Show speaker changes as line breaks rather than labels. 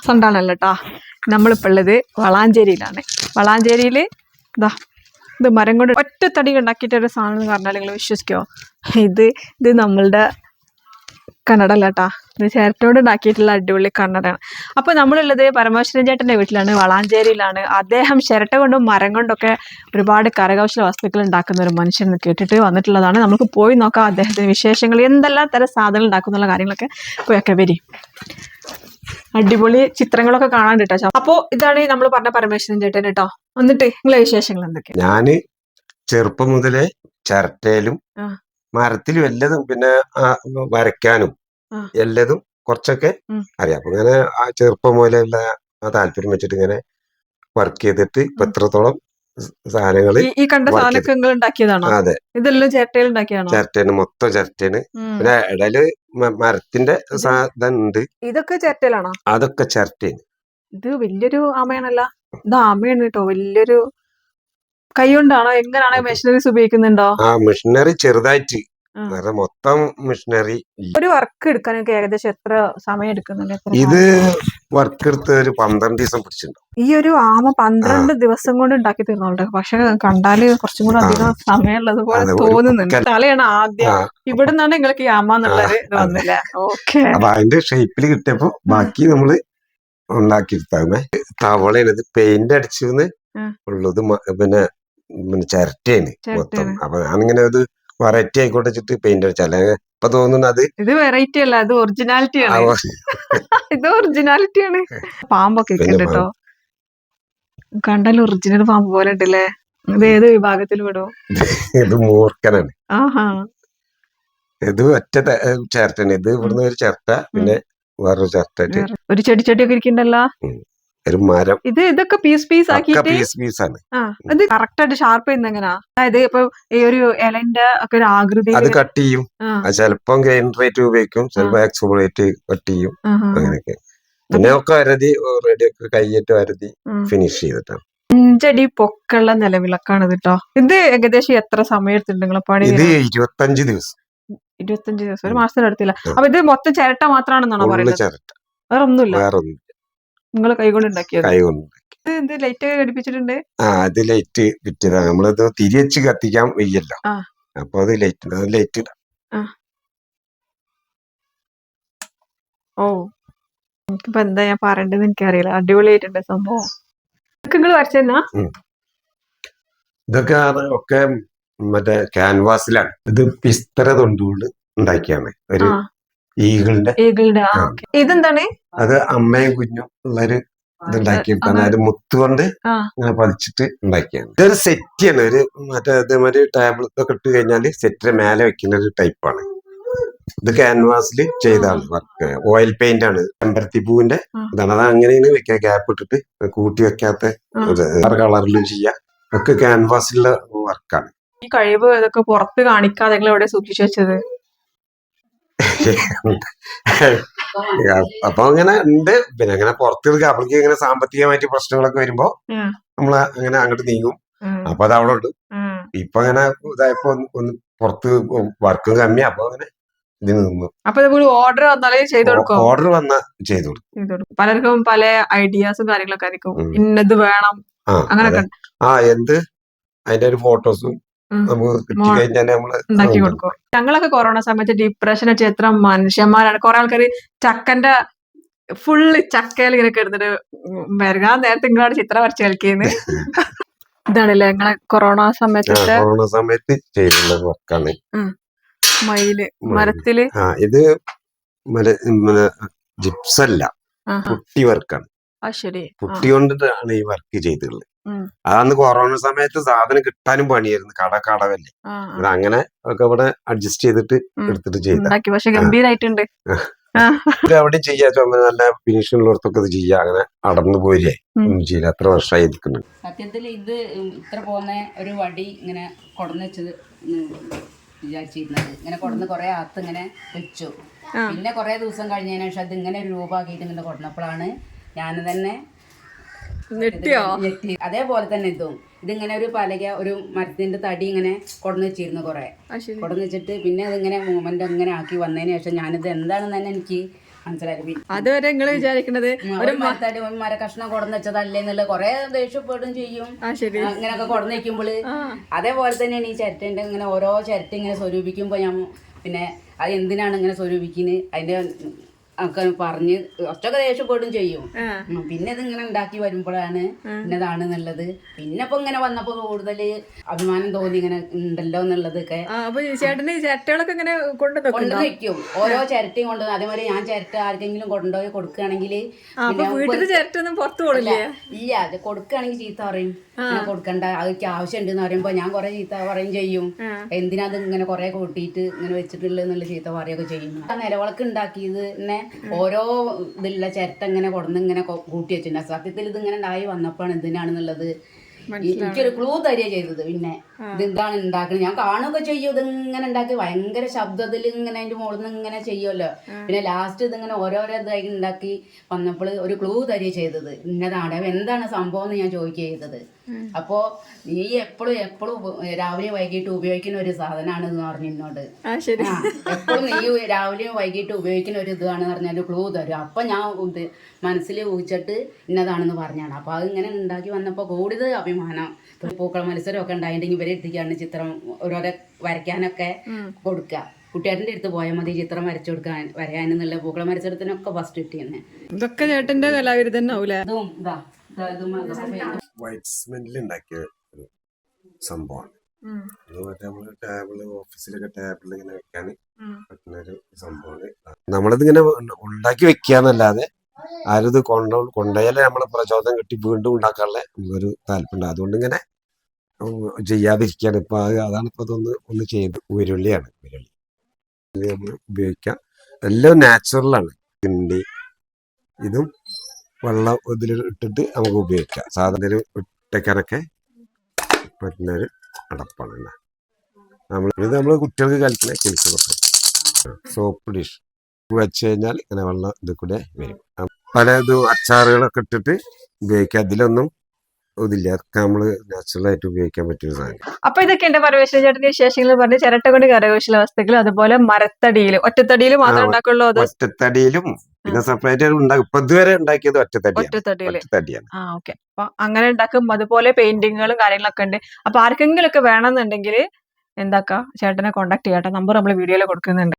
സണ്ടാളല്ലട്ടാ, നമ്മളിപ്പോൾ ഉള്ളത് വളാഞ്ചേരിയിലാണ്. വളാഞ്ചേരിയിൽ ഇതാ ഇത് മരം കൊണ്ട് ഒറ്റ തടി ഉണ്ടാക്കിയിട്ടൊരു സാധനം എന്ന് പറഞ്ഞാൽ നിങ്ങൾ വിശ്വസിക്കുമോ? ഇത് നമ്മളുടെ കന്നഡല്ലട്ടാ, ഇത് ചിരട്ടോട് ഉണ്ടാക്കിയിട്ടുള്ള അടിപൊളി കന്നഡയാണ്. അപ്പോൾ നമ്മളുള്ളത് പരമേശ്വരൻ ചേട്ടൻ്റെ വീട്ടിലാണ്, വളാഞ്ചേരിയിലാണ്. അദ്ദേഹം ചിരട്ട കൊണ്ടും മരം കൊണ്ടൊക്കെ ഒരുപാട് കരകൗശല വസ്തുക്കൾ ഉണ്ടാക്കുന്ന ഒരു മനുഷ്യൻ കേട്ടിട്ട് വന്നിട്ടുള്ളതാണ്. നമുക്ക് പോയി നോക്കാം അദ്ദേഹത്തിന് വിശേഷങ്ങൾ, എന്തെല്ലാം തരം സാധനങ്ങൾ ഉണ്ടാക്കുന്നുള്ള കാര്യങ്ങളൊക്കെ പോയൊക്കെ വരി. അടിപൊളി ചിത്രങ്ങളൊക്കെ കാണാൻ കേട്ടോ. അപ്പോ ഇതാണ് നമ്മൾ പറഞ്ഞ പരമേശ്വരൻ ചേട്ടൻ കേട്ടോ. എന്നിട്ട് നിങ്ങളെ വിശേഷങ്ങൾ എന്തൊക്കെയാ?
ഞാന് ചെറുപ്പം മുതലേ ചിരട്ടയിലും മരത്തിലും എല്ലതും പിന്നെ വരയ്ക്കാനും എല്ലതും കുറച്ചൊക്കെ അറിയാം. അപ്പൊ ഇങ്ങനെ ആ ചെറുപ്പം മുതലുള്ള ആ താല്പര്യം വെച്ചിട്ട് ഇങ്ങനെ വർക്ക് ചെയ്തിട്ട് ഇപ്പൊ എത്രത്തോളം സാധനങ്ങള്
ഈ കണ്ട സാധനങ്ങൾ ഉണ്ടാക്കിയതാണോ?
അതെ,
ഇതെല്ലാം ചിരട്ടയിൽ ഉണ്ടാക്കിയാണോ?
ചിരട്ടേന്, മൊത്തം ചിരട്ടേന്. പിന്നെ ഇടയില് മരത്തിന്റെ സാധനം ഉണ്ട്.
ഇതൊക്കെ ചിരട്ടയിലാണോ?
അതൊക്കെ ചിരട്ടേന്.
ഇത് വലിയൊരു ആമയാണല്ല. ഇത് ആമയാണ് കേട്ടോ, വലിയൊരു. കൈ കൊണ്ടാണോ എങ്ങനെയാണോ മെഷീനറീസ് ഉപയോഗിക്കുന്നുണ്ടോ?
ആ മെഷീനറി ചെറുതായിട്ട്, മൊത്തം മെഷീനറി.
ഒരു വർക്ക് എടുക്കാനൊക്കെ ഏകദേശം എത്ര സമയം എടുക്കുന്നുണ്ട്?
ഇത് വർക്ക് എടുത്ത് ഒരു 12 ദിവസം പിടിച്ചിട്ടുണ്ടോ?
ഈ ഒരു ആമ 12 ദിവസം കൊണ്ട് ഉണ്ടാക്കി തീർന്നോട്ടെ. പക്ഷെ കണ്ടാല് കുറച്ചും കൂടെ അധികം സമയമുള്ളത് പോലെ തോന്നുന്നുണ്ട്. തലയാണ് ആദ്യം, ഇവിടെ നിന്നാണ് നിങ്ങൾക്ക് ഈ ആമ എന്നുള്ളത് ഇത് വന്നില്ല. ഓക്കെ,
അപ്പൊ അതിന്റെ ഷേപ്പിൽ കിട്ടിയപ്പോ ബാക്കി നമ്മള് ഉണ്ടാക്കിയെടുത്താമേ. തവളയാണ്, പെയിന്റ് അടിച്ചെന്ന് ഉള്ളത്. പിന്നെ ചിരട്ടയാണ് മൊത്തം. അപ്പൊ ഞാനിങ്ങനെ ഒരു വെറൈറ്റി ആയിക്കോട്ടെ വെച്ചിട്ട് പെയിന്റ് അടിച്ചാൽ ഇപ്പൊ തോന്നുന്നു അത്
ഇത് വെറൈറ്റി അല്ല, അത് ഒറിജിനാലിറ്റി ആണ്. ഇത് ഒറിജിനാലിറ്റി ആണ്. പാമ്പൊക്കെ കേട്ടോ, കണ്ടാൽ ഒറിജിനൽ പാമ്പ് പോലെ ഉണ്ടല്ലേ. ഇത് ഏത് വിഭാഗത്തിൽ വിടും?
ഇത് മൂർഖനാണ്.
ആഹാ,
ഇത് ഒറ്റ ചിരട്ടയാണ്. ഇത് ഇവിടുന്ന് ഒരു ചിരട്ട, പിന്നെ വേറൊരു ചിരട്ട,
ഒരു ചെടിയൊക്കെ ഇരിക്കണ്ടല്ലോ.
ഒരു മരം.
ഇതൊക്കെ പീസ് ആക്കിയിട്ട്
പീസാണ്.
അത് കറക്റ്റ് ആയിട്ട് ഷാർപ്പ് ചെയ്യുന്ന എങ്ങനാ? അതായത് ഇപ്പൊ ഈ ഒരു ഇലന്റെ ഒക്കെ ഒരു ആകൃതി
അത് കട്ട് ചെയ്യും. ചിലപ്പം ഗ്രൈൻഡറേറ്റ് ഉപയോഗിക്കും, ചിലപ്പോ എക്സ്പ്ലോറേറ്റ് കട്ട് ചെയ്യും, അങ്ങനെയൊക്കെ. പിന്നെ ഒക്കെ വരതി റെഡി ഒക്കെ കൈയിട്ട് വരതി ഫിനിഷ് ചെയ്തിട്ടാണ്.
5 അടി പൊക്കുള്ള നിലവിളക്കാണ് കേട്ടോ. ഇത് ഏകദേശം എത്ര സമയം എടുത്തിട്ടുണ്ട് നിങ്ങളെ പണി?
ഇത് 25 ദിവസം.
25 ദിവസം, ഒരു മാസത്തിനടുത്തില്ല. അപ്പൊ ഇത് മൊത്തം ചിരട്ട മാത്രമാണെന്നാണോ പറയുന്നത്? വേറെ ഒന്നുമില്ല, നിങ്ങൾ കൈകൊണ്ട് ഉണ്ടാക്കിയത്? ഇത് ലൈറ്റ് ഒക്കെ ഘടിപ്പിച്ചിട്ടുണ്ട്.
അത് ലൈറ്റ് കിട്ടിയതാണ്. നമ്മളിത് തിരിച്ച് കത്തിക്കാൻ വയ്യല്ലോ, അപ്പൊ അത് ലൈറ്റ് ഇടാം.
ഓ, എനിക്കിപ്പോ എന്താ ഞാൻ പറയേണ്ടത് എനിക്കറിയില്ല. അടിപൊളിയായിട്ടുണ്ട് സംഭവം. നിങ്ങൾ വരച്ചെന്നാ?
ഇതൊക്കെ ഒക്കെ മറ്റേ ക്യാൻവാസിലാണ്. ഇത് പിസ്തര തൊണ്ടുകൊണ്ട് ഉണ്ടാക്കിയാണ്. ഒരു ഈഗിളിന്റെ.
ഇതെന്താണ്?
അത് അമ്മയും കുഞ്ഞും ഉള്ളൊരു ഇതുണ്ടാക്കിയെടുത്താണ്. അത് മുത്തുകൊണ്ട് ഇങ്ങനെ പതിച്ചിട്ട് ഉണ്ടാക്കിയാണ്. ഇതൊരു സെറ്റിയാണ്. ഒരു മറ്റേ ഇതേമാതിരി ടേബിൾ ഇതൊക്കെ ഇട്ട് കഴിഞ്ഞാല് സെറ്റിന്റെ മേലെ വെക്കുന്ന ഒരു ടൈപ്പാണ്. ഇത് ക്യാൻവാസിൽ ചെയ്താണ് വർക്ക്. ഓയിൽ പെയിന്റ് ആണ്. ചെമ്പരത്തി പൂവിന്റെ ഇതാണ്. അത് അങ്ങനെയാണ് വെക്കുക, ഗ്യാപ്പ് ഇട്ടിട്ട് കൂട്ടി വെക്കാത്ത കളറിലും ചെയ്യാം. ഒക്കെ ക്യാൻവാസിലുള്ള വർക്കാണ്.
ഈ കഴിവ് ഇതൊക്കെ പുറത്ത് കാണിക്കാതെ എവിടെ സൂക്ഷിച്ചു വെച്ചത്?
അപ്പൊ അങ്ങനെ ഉണ്ട്. പിന്നെ അങ്ങനെ പുറത്തെടുക്കുക. അവർക്ക് ഇങ്ങനെ സാമ്പത്തികമായിട്ട് പ്രശ്നങ്ങളൊക്കെ വരുമ്പോ നമ്മള് അങ്ങനെ അങ്ങോട്ട് നീങ്ങും. അപ്പൊ അത് അവിടെ ഉണ്ട്. ഇപ്പൊ അങ്ങനെ ഇതായപ്പോ ഒന്ന് പുറത്ത് വർക്കും കമ്മിയാ, അപ്പൊ അങ്ങനെ ഇതിന് നിന്നു.
അപ്പൊ ഓർഡർ വന്നാലേ ചെയ്തു കൊടുക്കും?
ഓർഡർ വന്നാ ചെയ്തു കൊടുക്കും.
പലർക്കും പല ഐഡിയാസും കാര്യങ്ങളൊക്കെ ആയിരിക്കും, ഇന്നത് വേണം അങ്ങനൊക്കെ.
എന്ത് അതിന്റെ ഒരു ഫോട്ടോസും നമുക്ക് കിട്ടി കഴിഞ്ഞാൽ നമ്മള്
ഉണ്ടാക്കി കൊടുക്കും. ഞങ്ങളൊക്കെ കൊറോണ സമയത്ത് ഡിപ്രഷൻ വെച്ച് എത്ര മനുഷ്യന്മാരാണ്. കുറെ ആൾക്കാര് ചക്കന്റെ ഫുള്ള് ചക്കയിൽ ഇങ്ങനെ കിടന്നിട്ട് വരകാൻ നേരത്തെ നിങ്ങളാണ് ചിത്രം വരച്ച് കളിക്കുന്നത്. ഇതാണല്ലേ നിങ്ങളെ കൊറോണ സമയത്ത്
ചെയ്തിട്ടുള്ള വർക്കാണ്.
മയില് മരത്തില്.
ഇത് ജിപ്സല്ല, പുട്ടി വർക്കാണ്. പുട്ടി കൊണ്ടിട്ടാണ് ഈ വർക്ക് ചെയ്തിട്ടുള്ളത്. അന്ന് കൊറോണ സമയത്ത് സാധനം കിട്ടാനും പണിയായിരുന്നു, കടവല്ലേ. അത് അങ്ങനെ ഒക്കെ ഇവിടെ അഡ്ജസ്റ്റ് ചെയ്തിട്ട് എടുത്തിട്ട് ചെയ്ത.
പക്ഷെ ഗംഭീരായിട്ടുണ്ട്.
അവിടെ ചെയ്യാ, നല്ല ഫിനിഷിംഗ് ഉള്ളിടത്തൊക്കെ ഇത് ചെയ്യാ. അങ്ങനെ അടർന്നു പോയില്ലേ ഒന്നും ചെയ്യില്ല. അത്ര വർഷമായി ഇരിക്കുന്നുണ്ട്.
സത്യത്തിൽ ഇത് ഇത്ര പോകുന്ന ഒരു വടി ഇങ്ങനെ കൊടന്ന് വെച്ചത് വിചാരിച്ചിരുന്നത്. ഇങ്ങനെ കൊടന്ന് കുറെ അകത്ത് ഇങ്ങനെ വെച്ചു. പിന്നെ കുറെ ദിവസം കഴിഞ്ഞതിന് ശേഷം അത് ഇങ്ങനെ ഒരു രൂപമാക്കിയിട്ട് ഇങ്ങനെ കൊടന്നപ്പോഴാണ് ഞാൻ തന്നെ ഞെട്ടി. അതേപോലെ തന്നെ ഇതിങ്ങനെ ഒരു പലക, ഒരു മരത്തിന്റെ തടി ഇങ്ങനെ കൊടന്ന് വെച്ചിരുന്നു. കുറെ കൊടന്ന് വെച്ചിട്ട് പിന്നെ അതിങ്ങനെ മൂവ്മെന്റ് അങ്ങനെ ആക്കി വന്നതിന് ശേഷം ഞാനിത് എന്താണെന്ന് തന്നെ എനിക്ക് മനസ്സിലായി. പിന്നെ
അതുവരെ നിങ്ങൾ വിചാരിക്കുന്നത്
ഒരു മരത്തടി മര കഷ്ണം കൊടന്ന് വെച്ചതല്ലേ എന്നുള്ള കൊറേ ദേഷ്യപ്പെടും ചെയ്യും.
ശരി.
ഇങ്ങനെയൊക്കെ കൊടന്ന് വെക്കുമ്പോള് അതേപോലെ തന്നെയാണ് ഈ ചിരട്ടേന്റെ ഇങ്ങനെ ഓരോ ചിരട്ട ഇങ്ങനെ സ്വരൂപിക്കുമ്പോ ഞാൻ പിന്നെ അത് എന്തിനാണ് ഇങ്ങനെ സ്വരൂപിക്കുന്നത് അതിന്റെ ഒക്കെ പറഞ്ഞ് കുറച്ചൊക്കെ ദേഷ്യപ്പെടും ചെയ്യും. പിന്നെ ഇതിങ്ങനെ ഉണ്ടാക്കി വരുമ്പോഴാണ് ഇന്നതാണെന്നുള്ളത്. പിന്നെ ഇപ്പൊ ഇങ്ങനെ വന്നപ്പോ കൂടുതൽ അഭിമാനം തോന്നി ഇങ്ങനെ ഉണ്ടല്ലോ എന്നുള്ളതൊക്കെ.
അപ്പൊ ചേട്ടന് ചിരട്ടകളൊക്കെ ഇങ്ങനെ
കൊണ്ട് വെക്കും, ഓരോ ചിരട്ടയും കൊണ്ട്. അതേമാതിരി ഞാൻ ചിരട്ട ആർക്കെങ്കിലും കൊണ്ടുപോയി കൊടുക്കുകയാണെങ്കിൽ
ചിരട്ടൊന്നും പുറത്തു പോകില്ല.
ഇല്ല, അത് കൊടുക്കുകയാണെങ്കിൽ ചീത്ത പറയും, കൊടുക്കണ്ട, അതൊക്കെ ആവശ്യമുണ്ട് എന്ന് പറയുമ്പോ ഞാൻ കുറെ ചീത്ത പറയും ചെയ്യും. എന്തിനാ അത് ഇങ്ങനെ കുറെ കൂട്ടിയിട്ട് ഇങ്ങനെ വെച്ചിട്ടുള്ളത് എന്നുള്ള ചീത്ത പറയുകയൊക്കെ ചെയ്യും. ആ നിലവിളക്ക് ഉണ്ടാക്കിയത് തന്നെ ഓരോ ഇതിലുള്ള ചിരട്ട ഇങ്ങനെ കൊടുന്ന് ഇങ്ങനെ കൂട്ടി വെച്ചിട്ടുണ്ട്. സത്യത്തിൽ ഇത് ഇങ്ങനെ ഉണ്ടായി വന്നപ്പോഴാണ് എന്തിനാണെന്നുള്ളത് എനിക്കൊരു ക്ലൂ തരിക ചെയ്തത്. പിന്നെ ഇതെന്താണ് ഉണ്ടാക്കുന്നത് ഞാൻ കാണുകയൊക്കെ ചെയ്യും. ഇതിങ്ങനെ ഉണ്ടാക്കി ഭയങ്കര ശബ്ദത്തിൽ ഇങ്ങനെ അതിന്റെ മുകളിൽ നിന്ന് ഇങ്ങനെ ചെയ്യുമല്ലോ. പിന്നെ ലാസ്റ്റ് ഇതിങ്ങനെ ഓരോരോ ഇതായി ഉണ്ടാക്കി വന്നപ്പോൾ ഒരു ക്ലൂ തരിക ചെയ്തത് ഇന്നതാണ്. എന്താണ് സംഭവം എന്ന് ഞാൻ ചോദിക്കുക ചെയ്തത്. അപ്പോ നീ എപ്പോഴും രാവിലെ വൈകിട്ട് ഉപയോഗിക്കുന്ന ഒരു സാധനമാണ് എന്ന് പറഞ്ഞു എന്നോട്. എപ്പോഴും നീ രാവിലെയും വൈകിട്ട് ഉപയോഗിക്കുന്ന ഒരു ഇതാണെന്ന് പറഞ്ഞാൽ ക്ലൂ തരും. അപ്പൊ ഞാൻ മനസ്സിൽ ഊഹിച്ചിട്ട് ഇന്നതാണെന്ന് പറഞ്ഞാണ്. അപ്പൊ അത് ഇങ്ങനെ ഉണ്ടാക്കി വന്നപ്പോൾ കൂടുതൽ അഭിമാനം. പൂക്കള മത്സരമൊക്കെ ഉണ്ടായിട്ടുണ്ടെങ്കിൽ ഇവരെ എടുത്തിക്കാണ് ചിത്രം ഓരോരോ വരയ്ക്കാനൊക്കെ കൊടുക്കുക. കുട്ടിയേട്ടൻ്റെ അടുത്ത് പോയാൽ മതി ചിത്രം വരച്ചു കൊടുക്കാൻ വരയാനെന്നുള്ള പൂക്കള മത്സരത്തിനൊക്കെ ഫസ്റ്റ് കിട്ടിയെന്നെ.
ഇതൊക്കെ ചേട്ടന്റെ കലാവിരുദ്ധം ആവൂലേ?
അതും ഇതാ
വൈറ്റ് സിമെന്റിൽ ഉണ്ടാക്കിയ ഒരു സംഭവമാണ്. മറ്റേ നമ്മള് ടേബിള് ഓഫീസിലൊക്കെ ടേബിളിൽ ഇങ്ങനെ വെക്കാൻ പറ്റുന്ന ഒരു സംഭവമാണ്. നമ്മളിതിങ്ങനെ ഉണ്ടാക്കി വെക്കാന്നല്ലാതെ ആരും ഇത് കൊണ്ടുപോയാലേ നമ്മളെ പ്രചോദനം കിട്ടി വീണ്ടും ഉണ്ടാക്കാനുള്ള ഒരു താല്പര്യം. അതുകൊണ്ട് ഇങ്ങനെ ചെയ്യാതിരിക്കുകയാണ് ഇപ്പൊ. അതാണ് ഇപ്പൊ ഒന്ന് ചെയ്ത്. ഉരുളിയാണ്. ഉരുളി നമ്മൾ ഉപയോഗിക്കാം. എല്ലാം നാച്ചുറലാണ്. കിണ്ടി ഇതും വെള്ളം ഇതിൽ ഇട്ടിട്ട് നമുക്ക് ഉപയോഗിക്കാം. സാധാരണ ഇട്ടയ്ക്കാനൊക്കെ പറ്റുന്നൊരു അടപ്പാണ്. നമ്മൾ കുട്ടികൾക്ക് കളിക്കുന്ന കിളിച്ച് സോപ്പ് ഡിഷ് വെച്ച് കഴിഞ്ഞാൽ ഇങ്ങനെ വെള്ളം ഇത് കൂടെ വരും. പല അച്ചാറുകളൊക്കെ ഇട്ടിട്ട് ഉപയോഗിക്കാം. അതിലൊന്നും ഇതില്ല. അതൊക്കെ നമ്മള് നാച്ചുറൽ ആയിട്ട് ഉപയോഗിക്കാൻ പറ്റിയ സാധനം.
അപ്പൊ ഇതൊക്കെ എന്റെ പരമേശ്വര ചേട്ടന്റെ വിശേഷങ്ങൾ പറഞ്ഞ് ചിരട്ട കൊണ്ട് കരകൗശല വസ്തുക്കൾ, അതുപോലെ മരത്തടിയിലും ഒറ്റത്തടിയിലും മാത്രമേ ഉണ്ടാക്കുള്ളൂ.
ഒറ്റത്തടിയിലും പിന്നെ സെപ്പറേറ്റ് ഉണ്ടാക്കും. ഇപ്പൊ ഇതുവരെ ഉണ്ടാക്കിയത് ഒറ്റത്തടിയാണ്.
ഓക്കെ. അപ്പൊ അങ്ങനെ ഉണ്ടാക്കും. അതുപോലെ പെയിന്റിങ്ങുകളും കാര്യങ്ങളൊക്കെ ഉണ്ട്. അപ്പൊ ആർക്കെങ്കിലും ഒക്കെ വേണമെന്നുണ്ടെങ്കിൽ എന്താക്കാം, ചേട്ടനെ കോൺടാക്ട് ചെയ്യാം. നമ്പർ നമ്മൾ വീഡിയോയിൽ കൊടുക്കുന്നുണ്ട്.